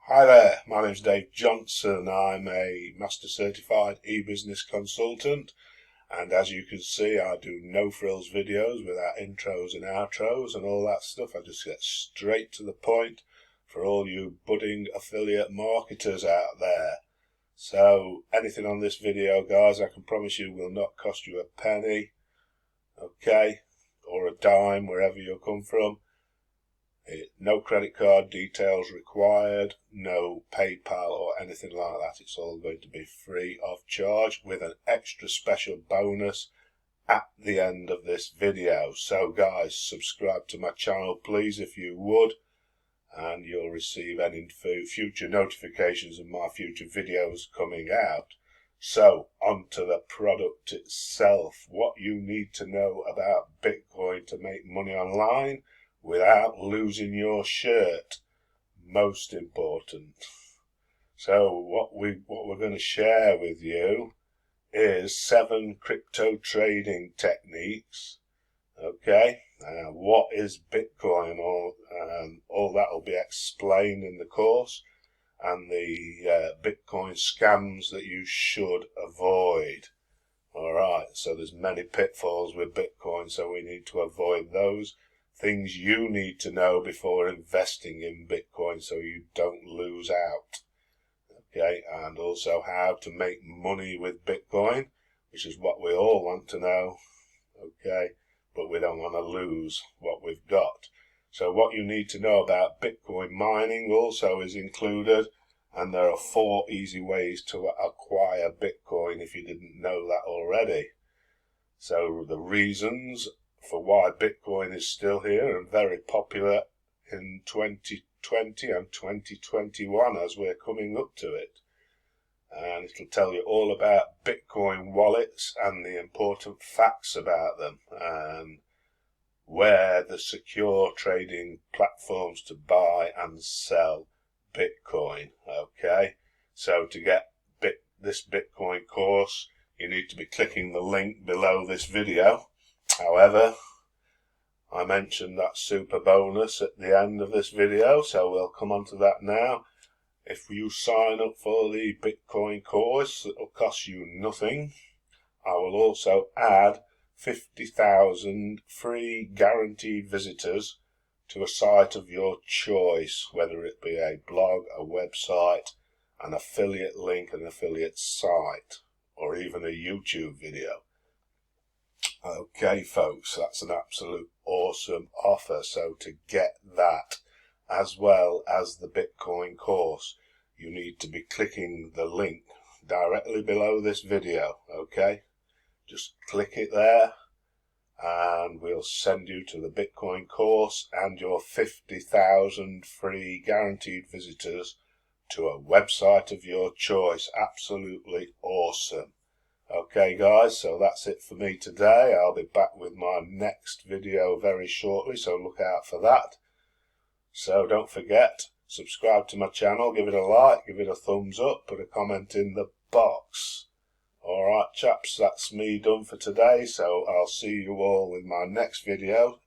Hi there, my name's Dave Johnson. I'm a Master Certified e-business consultant, and as you can see, I do no frills videos without intros and outros and all that stuff. I just get straight to the point for all you budding affiliate marketers out there. So anything on this video, guys, I can promise you will not cost you a penny, okay, or a dime, wherever you come from. No credit card details required, no PayPal or anything like that. It's all going to be free of charge with an extra special bonus at the end of this video. So guys, subscribe to my channel please if you would, and you'll receive any future notifications of my future videos coming out. So on to the product itself, what you need to know about Bitcoin to make money online without losing your shirt. Most important. So what we're going to share with you is 7 crypto trading techniques. Okay, what is Bitcoin? All that will be explained in the course, and the Bitcoin scams that you should avoid. Alright, so there's many pitfalls with Bitcoin, so we need to avoid those. Things you need to know before investing in Bitcoin so you don't lose out. Okay, and also how to make money with Bitcoin, which is what we all want to know. Okay, but we don't want to lose what we've got. So what you need to know about Bitcoin mining also is included, and there are 4 easy ways to acquire Bitcoin if you didn't know that already. So the reasons for why Bitcoin is still here and very popular in 2020 and 2021 as we're coming up to it. And it'll tell you all about Bitcoin wallets and the important facts about them, and where the secure trading platforms to buy and sell Bitcoin. Okay, so to get this Bitcoin course, you need to be clicking the link below this video. However, I mentioned that super bonus at the end of this video, so we'll come on to that now. If you sign up for the Bitcoin course, it'll cost you nothing. I will also add 50,000 free guaranteed visitors to a site of your choice, whether it be a blog, a website, an affiliate link, an affiliate site, or even a YouTube video. Okay folks, that's an absolute awesome offer. So to get that as well as the Bitcoin course, you need to be clicking the link directly below this video. Okay, just click it there and we'll send you to the Bitcoin course and your 50,000 free guaranteed visitors to a website of your choice. Absolutely awesome. Okay guys, so that's it for me today. I'll be back with my next video very shortly, so look out for that. So don't forget, subscribe to my channel, give it a like, give it a thumbs up, put a comment in the box. Alright chaps, that's me done for today, so I'll see you all with my next video.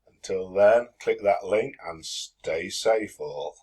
Until then, click that link and stay safe all.